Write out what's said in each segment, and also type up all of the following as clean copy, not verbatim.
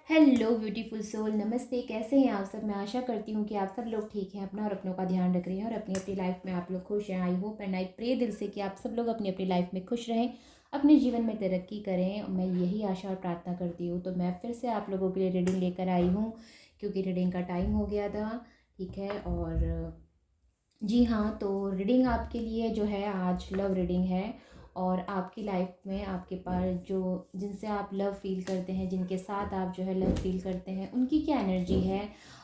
Hello beautiful soul, नमस्ते। कैसे हैं आप सब? मैं आशा करती हूँ कि आप सब लोग ठीक हैं, अपना और अपनों का ध्यान रख रहे हैं और अपनी अपनी लाइफ में आप लोग खुश हैं। I hope and I pray दिल से कि आप सब लोग अपनी अपनी लाइफ में खुश रहें, अपने जीवन में तरक्की करें। मैं यही आशा और प्रार्थना करती हूँ। तो मैं फिर से आप लोगों के लिए रीडिंग लेकर आई हूँ, क्योंकि रीडिंग का टाइम हो गया था। ठीक है। और जी हाँ, तो रीडिंग आपके लिए जो है आज लव रीडिंग है। और आपकी लाइफ में आपके पास जो जिनसे आप लव फील करते हैं, जिनके साथ आप जो है लव फील करते हैं, उनकी क्या एनर्जी है,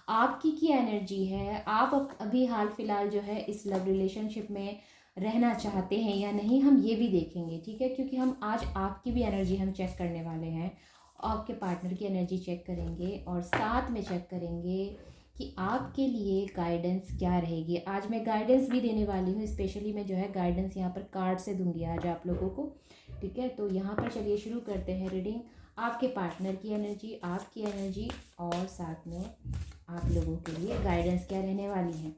आपकी क्या एनर्जी है, आप अभी हाल फिलहाल जो है इस लव रिलेशनशिप में रहना चाहते हैं या नहीं, हम ये भी देखेंगे। ठीक है, क्योंकि हम आज आपकी भी एनर्जी हम चेक करने वाले हैं, आपके पार्टनर की एनर्जी चेक करेंगे और साथ में चेक करेंगे कि आपके लिए गाइडेंस क्या रहेगी। आज मैं गाइडेंस भी देने वाली हूँ, स्पेशली मैं जो है गाइडेंस यहाँ पर कार्ड से दूंगी आज आप लोगों को। ठीक है, तो यहाँ पर चलिए शुरू करते हैं रीडिंग। आपके पार्टनर की एनर्जी, आपकी एनर्जी और साथ में आप लोगों के लिए गाइडेंस क्या रहने वाली है,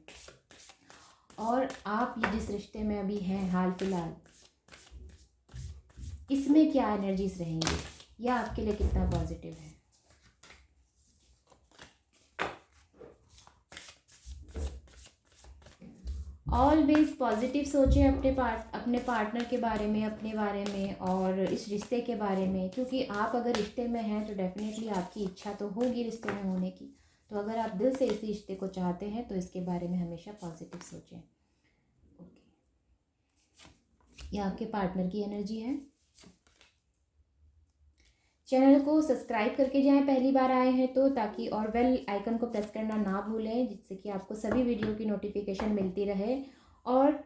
और आप ये जिस रिश्ते में अभी हैं हाल फिलहाल, इसमें क्या एनर्जीज रहेंगी या आपके लिए कितना पॉजिटिव है। ऑलवेज पॉजिटिव सोचें अपने पार्टनर के बारे में, अपने बारे में और इस रिश्ते के बारे में, क्योंकि आप अगर रिश्ते में हैं तो डेफिनेटली आपकी इच्छा तो होगी रिश्ते में होने की। तो अगर आप दिल से इस रिश्ते को चाहते हैं तो इसके बारे में हमेशा पॉजिटिव सोचें। ओके, ये आपके पार्टनर की एनर्जी है। चैनल को सब्सक्राइब करके जाएं पहली बार आए हैं तो, ताकि और बेल आइकन को प्रेस करना ना भूलें, जिससे कि आपको सभी वीडियो की नोटिफिकेशन मिलती रहे। और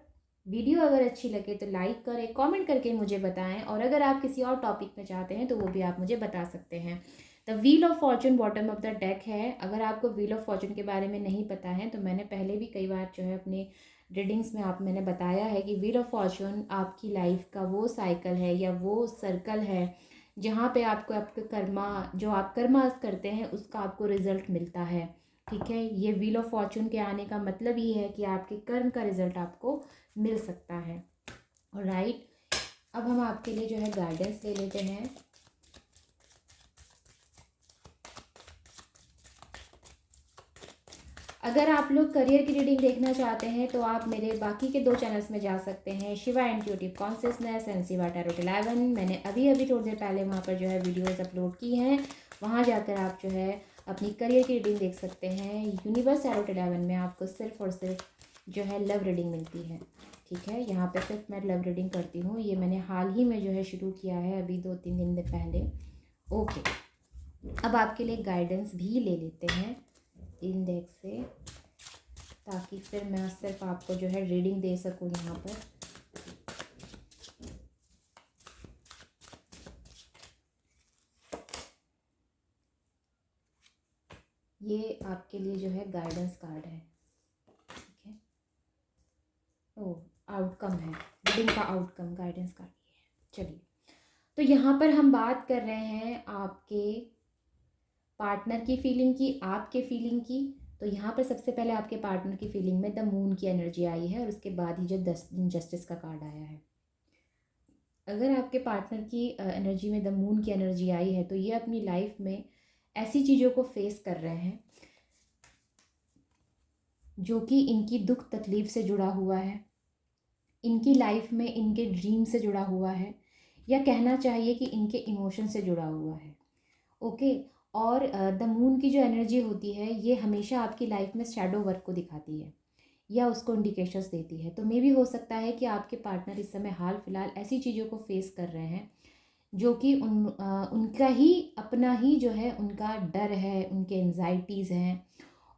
वीडियो अगर अच्छी लगे तो लाइक करें, कमेंट करके मुझे बताएं, और अगर आप किसी और टॉपिक में चाहते हैं तो वो भी आप मुझे बता सकते हैं। The wheel of Fortune bottom of the deck है। अगर आपको व्हील ऑफ फॉर्चून के बारे में नहीं पता है तो मैंने पहले भी कई बार जो है अपने रीडिंग्स में मैंने बताया है कि व्हील ऑफ फॉर्चून आपकी लाइफ का वो साइकिल है या वो सर्कल है जहाँ पे आपको आपके कर्मा, जो आप कर्मा करते हैं उसका आपको रिजल्ट मिलता है। ठीक है, ये व्हील ऑफ फॉर्चून के आने का मतलब ये है कि आपके कर्म का रिजल्ट आपको मिल सकता है। राइट, अब हम आपके लिए जो है गाइडेंस ले लेते हैं। अगर आप लोग करियर की रीडिंग देखना चाहते हैं तो आप मेरे बाकी के 2 चैनल्स में जा सकते हैं, Shiva intuitive consciousness and Shiva tarot 11। मैंने अभी अभी थोड़ी देर पहले वहाँ पर जो है वीडियोस अपलोड की हैं, वहाँ जाकर आप जो है अपनी करियर की रीडिंग देख सकते हैं। यूनिवर्स टैरोट 11 में आपको सिर्फ और सिर्फ जो है लव रीडिंग मिलती है। ठीक है, यहाँ पर सिर्फ मैं लव रीडिंग करती हूँ। ये मैंने हाल ही में जो है शुरू किया है, अभी 2-3 दिन पहले। ओके, अब आपके लिए गाइडेंस भी ले लेते हैं इन डेक से, ताकि फिर मैं सिर्फ आपको जो है रीडिंग दे सकूँ यहाँ पर। ये आपके लिए जो है गाइडेंस कार्ड है। ठीक है, ओ आउटकम है, रीडिंग का आउटकम गाइडेंस कार्ड ये है। चलिए, तो यहाँ पर हम बात कर रहे हैं आपके पार्टनर की फीलिंग की, आपके फीलिंग की। तो यहाँ पर सबसे पहले आपके पार्टनर की फीलिंग में द मून की एनर्जी आई है, और उसके बाद ही जो जस्टिस का कार्ड आया है। अगर आपके पार्टनर की एनर्जी में द मून की एनर्जी आई है तो ये अपनी लाइफ में ऐसी चीज़ों को फेस कर रहे हैं जो कि इनकी दुख तकलीफ से जुड़ा हुआ है, इनकी लाइफ में इनके ड्रीम से जुड़ा हुआ है, या कहना चाहिए कि इनके इमोशन से जुड़ा हुआ है। ओके, और द मून की जो एनर्जी होती है ये हमेशा आपकी लाइफ में शैडो वर्क को दिखाती है या उसको इंडिकेशंस देती है। तो मे भी हो सकता है कि आपके पार्टनर इस समय हाल फिलहाल ऐसी चीज़ों को फेस कर रहे हैं जो कि उनका ही अपना ही जो है उनका डर है, उनके एंजाइटीज़ हैं,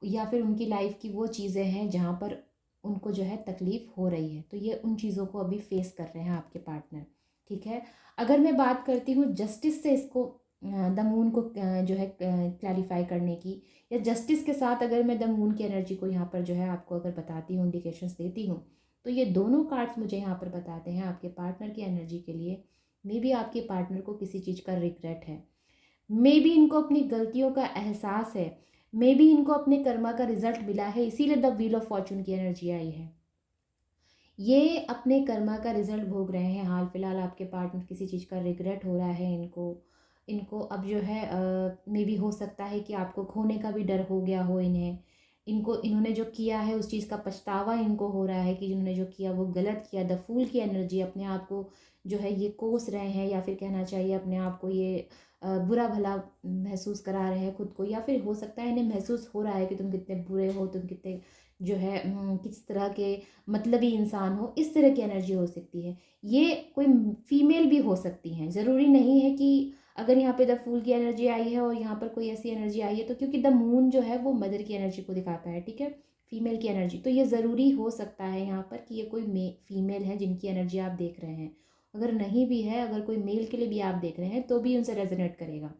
या फिर उनकी लाइफ की वो चीज़ें हैं जहाँ पर उनको जो है तकलीफ़ हो रही है। तो ये उन चीज़ों को अभी फेस कर रहे हैं आपके पार्टनर। ठीक है, अगर मैं बात करती हूँ जस्टिस से इसको द मून को जो है क्लैरिफाई करने की, या जस्टिस के साथ अगर मैं द मून की एनर्जी को यहाँ पर जो है आपको अगर बताती हूँ, इंडिकेशंस देती हूँ, तो ये दोनों कार्ड्स मुझे यहाँ पर बताते हैं आपके पार्टनर की एनर्जी के लिए। मे बी आपके पार्टनर को किसी चीज़ का रिग्रेट है, मे बी इनको अपनी गलतियों का एहसास है, मे बी इनको अपने कर्मा का रिजल्ट मिला है, इसीलिए द व्हील ऑफ फॉर्चून की एनर्जी आई है। ये अपने कर्मा का रिजल्ट भोग रहे हैं हाल फिलहाल। आपके पार्टनर किसी चीज़ का रिग्रेट हो रहा है इनको, इनको अब जो है मे बी हो सकता है कि आपको खोने का भी डर हो गया हो इन्हें। इन्होंने जो किया है उस चीज़ का पछतावा इनको हो रहा है कि जिन्होंने जो किया वो गलत किया। द फूल की एनर्जी, अपने आप को जो है ये कोस रहे हैं, या फिर कहना चाहिए अपने आप को ये बुरा भला महसूस करा रहे हैं खुद को, या फिर हो सकता है इन्हें महसूस हो रहा है कि तुम कितने बुरे हो, तुम कितने जो है किस तरह के मतलबी इंसान हो। इस तरह की एनर्जी हो सकती है। ये कोई फीमेल भी हो सकती हैं, ज़रूरी नहीं है कि अगर यहाँ पे द फूल की एनर्जी आई है और यहाँ पर कोई ऐसी एनर्जी आई है तो, क्योंकि द मून जो है वो मदर की एनर्जी को दिखाता है, ठीक है, फीमेल की एनर्जी। तो ये ज़रूरी हो सकता है यहाँ पर कि ये कोई फीमेल है जिनकी एनर्जी आप देख रहे हैं। अगर नहीं भी है, अगर कोई मेल के लिए भी आप देख रहे हैं तो भी उनसे रेजोनेट करेगा,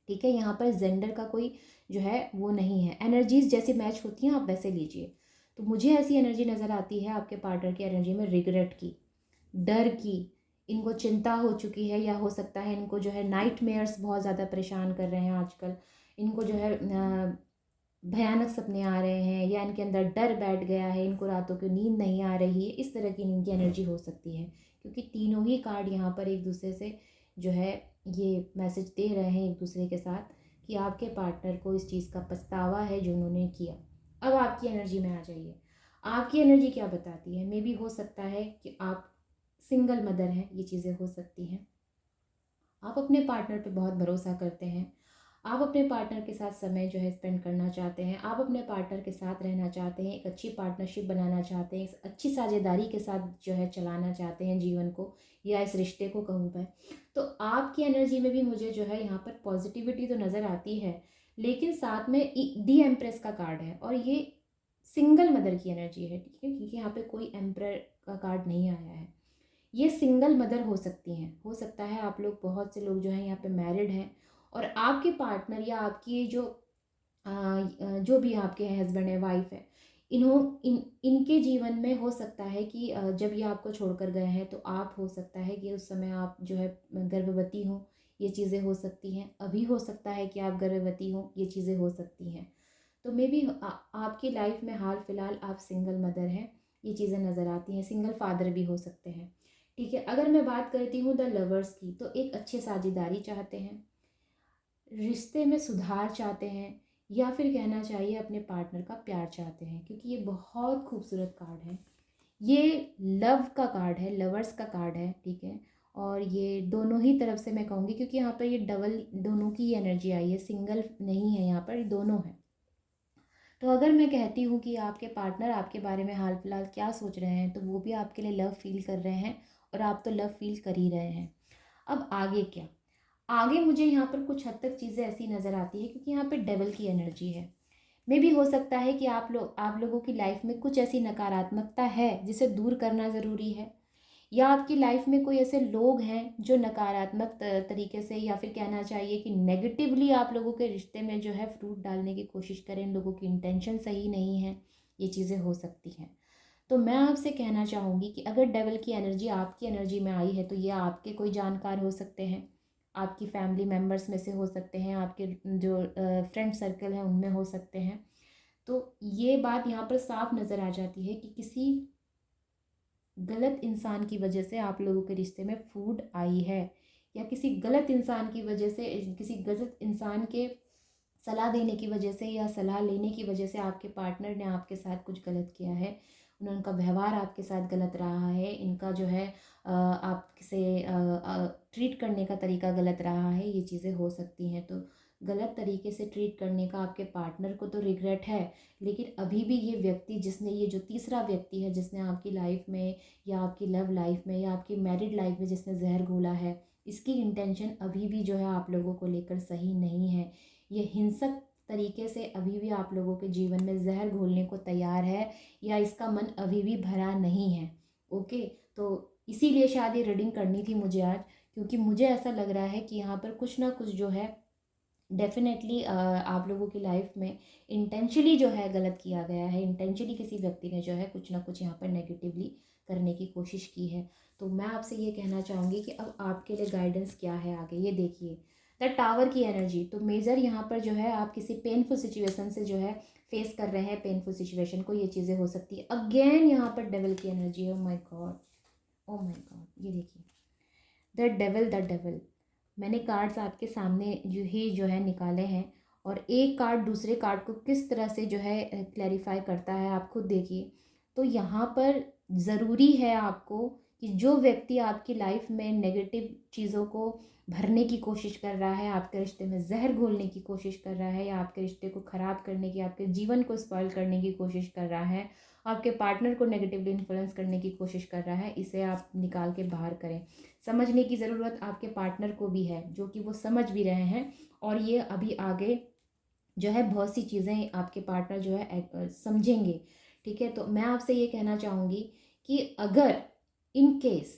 ठीक है। यहाँ पर जेंडर का कोई जो है वो नहीं है। एनर्जीज जैसे मैच होती हैं आप वैसे लीजिए। तो मुझे ऐसी एनर्जी नज़र आती है आपके पार्टनर की एनर्जी में, रिग्रेट की, डर की, इनको चिंता हो चुकी है, या हो सकता है इनको जो है नाइटमेयर्स बहुत ज़्यादा परेशान कर रहे हैं आजकल। इनको जो है भयानक सपने आ रहे हैं, या इनके अंदर डर बैठ गया है, इनको रातों की नींद नहीं आ रही है। इस तरह की इनकी एनर्जी हो सकती है, क्योंकि तीनों ही कार्ड यहाँ पर एक दूसरे से जो है ये मैसेज दे रहे हैं एक दूसरे के साथ कि आपके पार्टनर को इस चीज़ का पछतावा है जो उन्होंने किया। अब आपकी एनर्जी में आ जाइए। आपकी एनर्जी क्या बताती है? मे बी हो सकता है कि आप सिंगल मदर हैं, ये चीज़ें हो सकती हैं। आप अपने पार्टनर पे बहुत भरोसा करते हैं। आप अपने पार्टनर के साथ समय जो है स्पेंड करना चाहते हैं। आप अपने पार्टनर के साथ रहना चाहते हैं, एक अच्छी पार्टनरशिप बनाना चाहते हैं, एक अच्छी साझेदारी के साथ जो है चलाना चाहते हैं जीवन को, या इस रिश्ते को कहूँ मैं। तो आपकी एनर्जी में भी मुझे जो है यहाँ पर पॉजिटिविटी तो नज़र आती है, लेकिन साथ में दी एम्प्रेस का कार्ड है, और ये सिंगल मदर की एनर्जी है, ठीक है, क्योंकि यहाँ पे कोई एम्प्रर का कार्ड नहीं आया है। ये सिंगल मदर हो सकती हैं। हो सकता है आप लोग, बहुत से लोग जो हैं यहाँ पे मैरिड हैं, और आपके पार्टनर या आपकी जो भी आपके हस्बैंड है, वाइफ है, इनके जीवन में हो सकता है कि जब ये आपको छोड़कर गए हैं तो आप, हो सकता है कि उस समय आप जो है गर्भवती हो, ये चीज़ें हो सकती हैं। अभी हो सकता है कि आप गर्भवती हो, ये चीज़ें हो सकती हैं। तो मे बी आपकी लाइफ में हाल फिलहाल आप सिंगल मदर हैं, ये चीज़ें नज़र आती हैं। सिंगल फादर भी हो सकते हैं, ठीक है। अगर मैं बात करती हूँ द लवर्स की, तो एक अच्छे साझेदारी चाहते हैं, रिश्ते में सुधार चाहते हैं, या फिर कहना चाहिए अपने पार्टनर का प्यार चाहते हैं, क्योंकि ये बहुत खूबसूरत कार्ड है। ये लव का कार्ड है, लवर्स का कार्ड है, ठीक है। और ये दोनों ही तरफ से मैं कहूँगी, क्योंकि यहाँ पर ये डबल दोनों की एनर्जी आई है, सिंगल नहीं है यहाँ पर, ये दोनों है। तो अगर मैं कहती हूँ कि आपके पार्टनर आपके बारे में हाल फिलहाल क्या सोच रहे हैं, तो वो भी आपके लिए लव फील कर रहे हैं, और आप तो लव फील कर ही रहे हैं। अब आगे क्या? आगे मुझे यहाँ पर कुछ हद तक चीज़ें ऐसी नज़र आती है, क्योंकि यहाँ पे डेविल की एनर्जी है। मे भी हो सकता है कि आप लोगों की लाइफ में कुछ ऐसी नकारात्मकता है जिसे दूर करना ज़रूरी है, या आपकी लाइफ में कोई ऐसे लोग हैं जो नकारात्मक तरीके से, या फिर कहना चाहिए कि नेगेटिवली आप लोगों के रिश्ते में जो है फ्रूट डालने की कोशिश करें, इन लोगों की इंटेंशन सही नहीं है, ये चीज़ें हो सकती हैं। तो मैं आपसे कहना चाहूँगी कि अगर डेविल की एनर्जी आपकी एनर्जी में आई है, तो ये आपके कोई जानकार हो सकते हैं, आपकी फैमिली मेम्बर्स में से हो सकते हैं, आपके जो फ्रेंड सर्कल है उनमें हो सकते हैं। तो ये बात यहाँ पर साफ नज़र आ जाती है कि किसी गलत इंसान की वजह से आप लोगों के रिश्ते में फूड आई है, या किसी गलत इंसान की वजह से, किसी गलत इंसान के सलाह देने की वजह से, या सलाह लेने की वजह से आपके पार्टनर ने आपके साथ कुछ गलत किया है। उनका व्यवहार आपके साथ गलत रहा है, इनका जो है आपसे ट्रीट करने का तरीका गलत रहा है, ये चीज़ें हो सकती हैं। तो गलत तरीके से ट्रीट करने का आपके पार्टनर को तो रिग्रेट है, लेकिन अभी भी ये व्यक्ति, जिसने, ये जो तीसरा व्यक्ति है जिसने आपकी लाइफ में, या आपकी लव लाइफ में, या आपकी मैरिड लाइफ में जिसने जहर घोला है, इसकी इंटेंशन अभी भी जो है आप लोगों को लेकर सही नहीं है। ये हिंसक तरीके से अभी भी आप लोगों के जीवन में जहर घोलने को तैयार है, या इसका मन अभी भी भरा नहीं है। ओके, तो इसीलिए शायद ये रीडिंग करनी थी मुझे आज, क्योंकि मुझे ऐसा लग रहा है कि यहाँ पर कुछ ना कुछ जो है डेफिनेटली आप लोगों की लाइफ में इंटेंशनली जो है गलत किया गया है, इंटेंशनली किसी व्यक्ति ने जो है कुछ ना कुछ यहाँ पर नेगेटिवली करने की कोशिश की है। तो मैं आपसे ये कहना चाहूँगी कि अब आपके लिए गाइडेंस क्या है आगे, ये देखिए। द टावर की एनर्जी, तो मेजर यहाँ पर जो है आप किसी पेनफुल सिचुएशन से जो है फेस कर रहे हैं, पेनफुल सिचुएशन को, ये चीज़ें हो सकती है। अगेन यहाँ पर डेविल की एनर्जी है। Oh my God, oh my God, ये देखिए, द डेविल, द डेविल। मैंने कार्ड्स आपके सामने जो है निकाले हैं, और एक कार्ड दूसरे कार्ड को किस तरह से जो है क्लैरिफाई करता है आप खुद देखिए। तो यहाँ पर ज़रूरी है आपको कि जो व्यक्ति आपकी लाइफ में नेगेटिव चीज़ों को भरने की कोशिश कर रहा है, आपके रिश्ते में जहर घोलने की कोशिश कर रहा है, या आपके रिश्ते को ख़राब करने की, आपके जीवन को स्पॉइल करने की कोशिश कर रहा है, आपके पार्टनर को नेगेटिवली इन्फ्लुएंस करने की कोशिश कर रहा है, इसे आप निकाल के बाहर करें। समझने की ज़रूरत आपके पार्टनर को भी है, जो कि वो समझ भी रहे हैं, और ये अभी आगे जो है बहुत सी चीज़ें आपके पार्टनर जो है समझेंगे। ठीक है, तो मैं आपसे ये कहना चाहूँगी कि अगर इन केस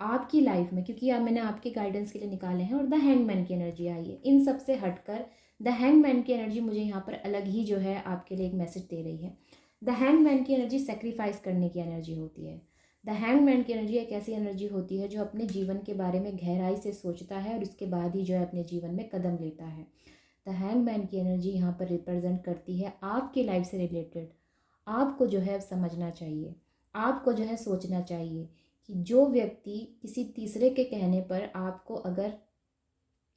आपकी लाइफ में, क्योंकि मैंने आपके गाइडेंस के लिए निकाले हैं और द हैंगमैन की एनर्जी आई है, इन सब से हटकर द हैंगमैन की एनर्जी मुझे यहाँ पर अलग ही जो है आपके लिए एक मैसेज दे रही है। द हैंगमैन की एनर्जी सेक्रीफाइस करने की एनर्जी होती है। द हैंगमैन की एनर्जी एक ऐसी एनर्जी होती है जो अपने जीवन के बारे में गहराई से सोचता है और उसके बाद ही जो है अपने जीवन में कदम लेता है। द हैंगमैन की एनर्जी यहाँ पर रिप्रेजेंट करती है आपकी लाइफ से रिलेटेड। आपको जो है समझना चाहिए, आपको जो है सोचना चाहिए कि जो व्यक्ति किसी तीसरे के कहने पर आपको अगर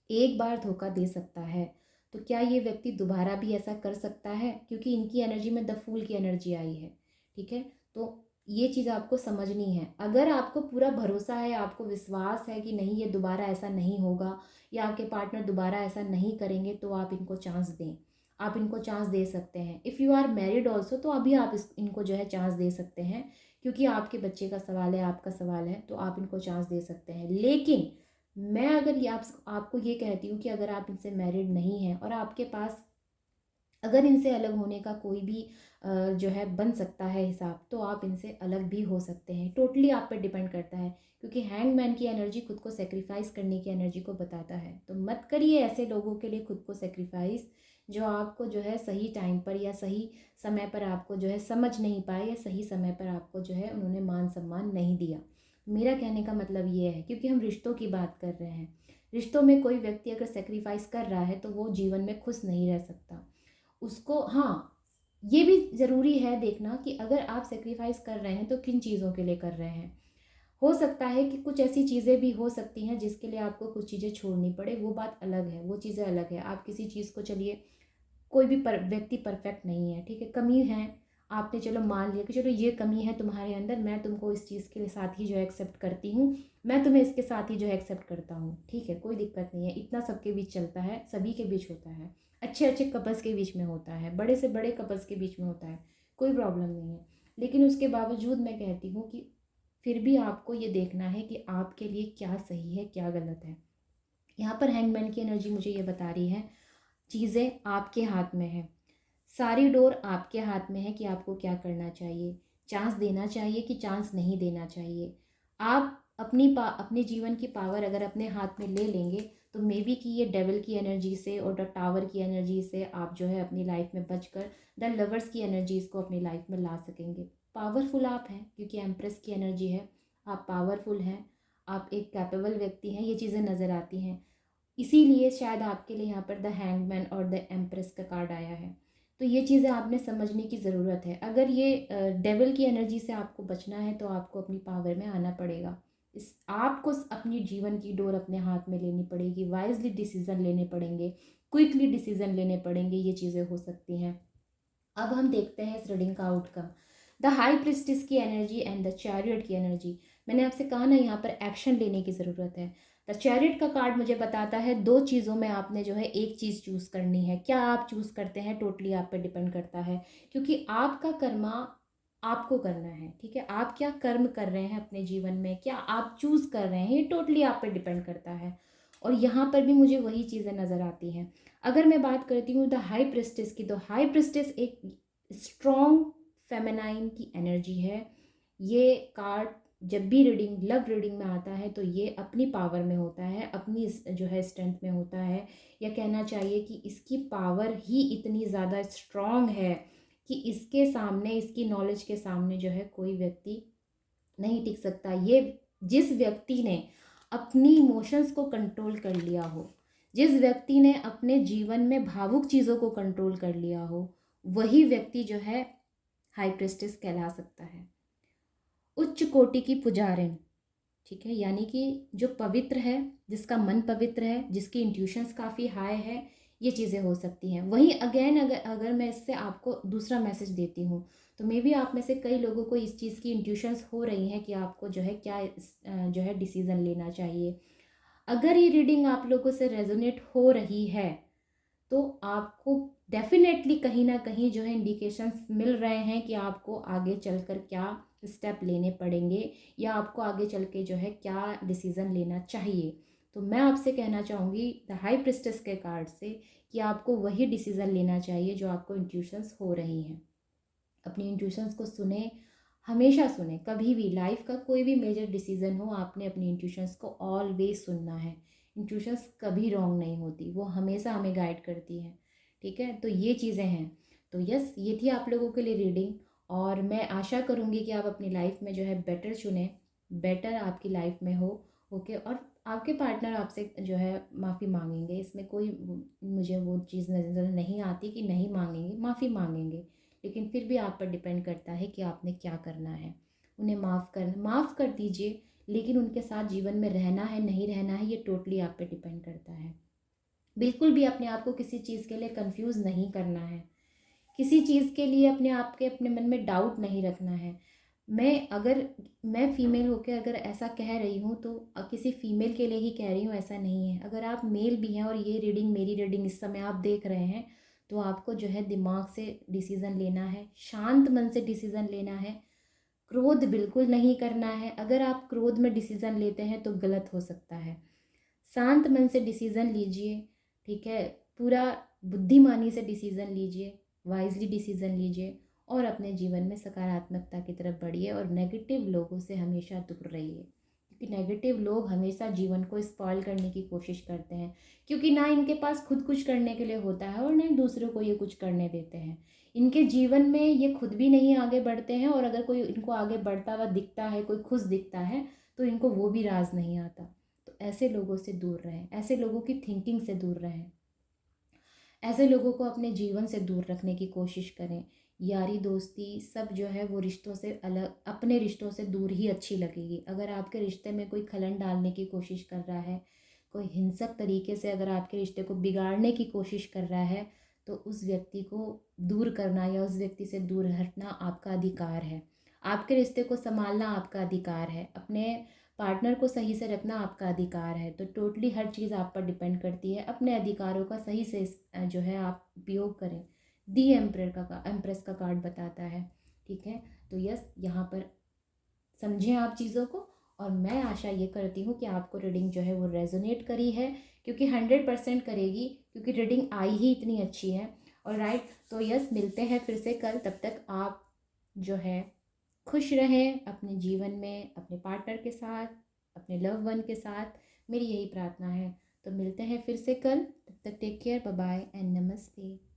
एक बार धोखा दे सकता है, तो क्या ये व्यक्ति दोबारा भी ऐसा कर सकता है, क्योंकि इनकी एनर्जी में द फूल की एनर्जी आई है। ठीक है, तो ये चीज़ आपको समझनी है। अगर आपको पूरा भरोसा है, आपको विश्वास है कि नहीं ये दोबारा ऐसा नहीं होगा, या आपके पार्टनर दोबारा ऐसा नहीं करेंगे, तो आप इनको चांस दें। आप इनको चांस दे सकते हैं। If you are married also, तो अभी आप इनको जो है चांस दे सकते हैं, क्योंकि आपके बच्चे का सवाल है, आपका सवाल है, तो आप इनको चांस दे सकते हैं। लेकिन मैं अगर ये आपको ये कहती हूँ कि अगर आप इनसे मैरिड नहीं हैं और आपके पास अगर इनसे अलग होने का कोई भी जो है बन सकता है हिसाब, तो आप इनसे अलग भी हो सकते हैं। टोटली आप पर डिपेंड करता है, क्योंकि हैंगमैन की एनर्जी खुद को सेक्रीफाइस करने की एनर्जी को बताता है। तो मत करिए ऐसे लोगों के लिए खुद को सेक्रीफाइस, जो आपको जो है सही टाइम पर या सही समय पर आपको जो है समझ नहीं पाए, या सही समय पर आपको जो है उन्होंने मान सम्मान नहीं दिया। मेरा कहने का मतलब ये है, क्योंकि हम रिश्तों की बात कर रहे हैं, रिश्तों में कोई व्यक्ति अगर सेक्रीफाइस कर रहा है तो वो जीवन में खुश नहीं रह सकता। उसको, हाँ, ये भी ज़रूरी है देखना कि अगर आप सेक्रीफाइस कर रहे हैं तो किन चीज़ों के लिए कर रहे हैं। हो सकता है कि कुछ ऐसी चीज़ें भी हो सकती हैं जिसके लिए आपको कुछ चीज़ें छोड़नी पड़े, वो बात अलग है, वो चीज़ें अलग है। आप किसी चीज़ को, चलिए कोई भी व्यक्ति परफेक्ट नहीं है, ठीक है, कमी है, आपने चलो मान लिया कि चलो ये कमी है तुम्हारे अंदर, मैं तुमको इस चीज़ के साथ ही जो है एक्सेप्ट करती हूँ, मैं तुम्हें इसके साथ ही जो है एक्सेप्ट करता हूँ, ठीक है, कोई दिक्कत नहीं है। इतना सबके बीच चलता है, सभी के बीच होता है, अच्छे अच्छे कपल्स के बीच में होता है, बड़े से बड़े कपल्स के बीच में होता है, कोई प्रॉब्लम नहीं है। लेकिन उसके बावजूद मैं कहती हूँ कि फिर भी आपको ये देखना है कि आपके लिए क्या सही है, क्या गलत है। यहाँ पर हैंगमैन की एनर्जी मुझे ये बता रही है, चीज़ें आपके हाथ में है, सारी डोर आपके हाथ में है कि आपको क्या करना चाहिए, चांस देना चाहिए कि चांस नहीं देना चाहिए। आप अपने जीवन की पावर अगर अपने हाथ में ले लेंगे, तो मे बी कि ये डेविल की एनर्जी से और द टावर की एनर्जी से आप जो है अपनी लाइफ में बचकर द लवर्स की एनर्जीज को अपनी लाइफ में ला सकेंगे। पावरफुल आप हैं, क्योंकि एम्प्रेस की एनर्जी है, आप पावरफुल हैं, आप एक कैपेबल व्यक्ति हैं, ये चीज़ें नज़र आती हैं। इसीलिए शायद आपके लिए यहाँ पर द हैंगमैन और द एम्प्रेस का कार्ड आया है। तो ये चीज़ें आपने समझने की ज़रूरत है। अगर ये डेविल की एनर्जी से आपको बचना है, तो आपको अपनी पावर में आना पड़ेगा। आपको अपनी जीवन की डोर अपने हाथ में लेनी पड़ेगी, वाइजली डिसीज़न लेने पड़ेंगे, क्विकली डिसीज़न लेने पड़ेंगे, ये चीज़ें हो सकती हैं। अब हम देखते हैं इस रीडिंग का आउटकम। द हाई प्रिस्टिस की एनर्जी एंड द चैरियट की एनर्जी। मैंने आपसे कहा ना, यहाँ पर एक्शन लेने की ज़रूरत है। द चैरियट का कार्ड मुझे बताता है दो चीज़ों में आपने जो है एक चीज़ चूज़ करनी है। क्या आप चूज़ करते हैं, टोटली आप पर डिपेंड करता है, क्योंकि आपका कर्मा आपको करना है। ठीक है, आप क्या कर्म कर रहे हैं अपने जीवन में, क्या आप चूज़ कर रहे हैं, ये टोटली आप पर डिपेंड करता है। और यहाँ पर भी मुझे वही चीज़ें नज़र आती हैं। अगर मैं बात करती हूँ द हाई प्रिस्टेस की, तो हाई प्रिस्टेस एक स्ट्रॉन्ग फेमिनाइन की एनर्जी है। ये कार्ड जब भी लव रीडिंग में आता है, तो ये अपनी पावर में होता है, अपनी जो है स्ट्रेंथ में होता है, या कहना चाहिए कि इसकी पावर ही इतनी ज़्यादा स्ट्रॉन्ग है कि इसके सामने, इसकी नॉलेज के सामने जो है कोई व्यक्ति नहीं टिक सकता। ये जिस व्यक्ति ने अपनी इमोशंस को कंट्रोल कर लिया हो, जिस व्यक्ति ने अपने जीवन में भावुक चीज़ों को कंट्रोल कर लिया हो, वही व्यक्ति जो है हाई प्रिस्टेस कहला सकता है। उच्च कोटि की पुजारिन, ठीक है, यानी कि जो पवित्र है, जिसका मन पवित्र है, जिसकी इंट्यूशंस काफ़ी हाई है, ये चीज़ें हो सकती हैं। वहीं अगेन अगर अगर मैं इससे आपको दूसरा मैसेज देती हूँ, तो मे बी आप में से कई लोगों को इस चीज़ की इंट्यूशंस हो रही हैं कि आपको जो है क्या जो है डिसीज़न लेना चाहिए। अगर ये रीडिंग आप लोगों से रेजोनेट हो रही है, तो आपको डेफ़िनेटली कहीं न कहीं जो है इंडिकेशंस मिल रहे हैं कि आपको आगे चलकर क्या स्टेप लेने पड़ेंगे, या आपको आगे चल के जो है क्या डिसीज़न लेना चाहिए। तो मैं आपसे कहना चाहूँगी द हाई प्रिस्टेस के कार्ड से कि आपको वही डिसीज़न लेना चाहिए जो आपको इंट्यूशंस हो रही हैं। अपनी इंट्यूशंस को सुने, हमेशा सुने, कभी भी लाइफ का कोई भी मेजर डिसीज़न हो, आपने अपनी इंट्यूशंस को ऑलवेज सुनना है। इंट्यूशंस कभी रॉन्ग नहीं होती, वो हमेशा हमें गाइड करती हैं। ठीक है, तो ये चीज़ें हैं। तो यस, ये थी आप लोगों के लिए रीडिंग, और मैं आशा करूँगी कि आप अपनी लाइफ में जो है बेटर चुनें, बेटर आपकी लाइफ में हो। ओके, और आपके पार्टनर आपसे जो है माफ़ी मांगेंगे, इसमें कोई मुझे वो चीज़ नज़र नहीं आती कि नहीं मांगेंगे, माफ़ी मांगेंगे। लेकिन फिर भी आप पर डिपेंड करता है कि आपने क्या करना है। उन्हें माफ़ कर दीजिए, लेकिन उनके साथ जीवन में रहना है, नहीं रहना है, ये टोटली आप पे डिपेंड करता है। बिल्कुल भी अपने आप को किसी चीज़ के लिए कंफ्यूज नहीं करना है। किसी चीज़ के लिए अपने मन में डाउट नहीं रखना है। अगर मैं फ़ीमेल होके अगर ऐसा कह रही हूँ, तो किसी फ़ीमेल के लिए ही कह रही हूँ, ऐसा नहीं है। अगर आप मेल भी हैं और ये रीडिंग, मेरी रीडिंग इस समय आप देख रहे हैं, तो आपको जो है दिमाग से डिसीज़न लेना है, शांत मन से डिसीज़न लेना है। क्रोध बिल्कुल नहीं करना है। अगर आप क्रोध में डिसीज़न लेते हैं तो गलत हो सकता है। शांत मन से डिसीज़न लीजिए, ठीक है? पूरा बुद्धिमानी से डिसीज़न लीजिए, वाइज़ली डिसीज़न लीजिए, और अपने जीवन में सकारात्मकता की तरफ बढ़िए, और नेगेटिव लोगों से हमेशा दूर रहिए, क्योंकि नेगेटिव लोग हमेशा जीवन को स्पॉइल करने की कोशिश करते हैं, क्योंकि ना इनके पास खुद कुछ करने के लिए होता है और ना ही दूसरों को ये कुछ करने देते हैं। इनके जीवन में ये खुद भी नहीं आगे बढ़ते हैं, और अगर कोई इनको आगे बढ़ता हुआ दिखता है, कोई खुश दिखता है, तो इनको वो भी राज नहीं आता। तो ऐसे लोगों से दूर रहें, ऐसे लोगों की थिंकिंग से दूर रहें, ऐसे लोगों को अपने जीवन से दूर रखने की कोशिश करें। यारी दोस्ती सब जो है वो रिश्तों से अलग, अपने रिश्तों से दूर ही अच्छी लगेगी। अगर आपके रिश्ते में कोई खलन डालने की कोशिश कर रहा है, कोई हिंसक तरीके से अगर आपके रिश्ते को बिगाड़ने की कोशिश कर रहा है, तो उस व्यक्ति को दूर करना या उस व्यक्ति से दूर हटना आपका अधिकार है। आपके रिश्ते को संभालना आपका अधिकार है। अपने पार्टनर को सही से रखना आपका अधिकार है। तो टोटली हर चीज़ आप पर डिपेंड करती है। अपने अधिकारों का सही से जो है आप उपयोग करें। दी एम्प्रेस का कार्ड बताता है। ठीक है, तो यस, यहाँ पर समझें आप चीज़ों को, और मैं आशा ये करती हूँ कि आपको रीडिंग जो है वो रेजोनेट करी है, क्योंकि 100% करेगी, क्योंकि रीडिंग आई ही इतनी अच्छी है। और राइट, तो यस, मिलते हैं फिर से कल। तब तक आप जो है खुश रहें अपने जीवन में, अपने पार्टनर के साथ, अपने लव वन के साथ। मेरी यही प्रार्थना है। तो मिलते हैं फिर से कल। तब तक take care, bye bye and नमस्ते।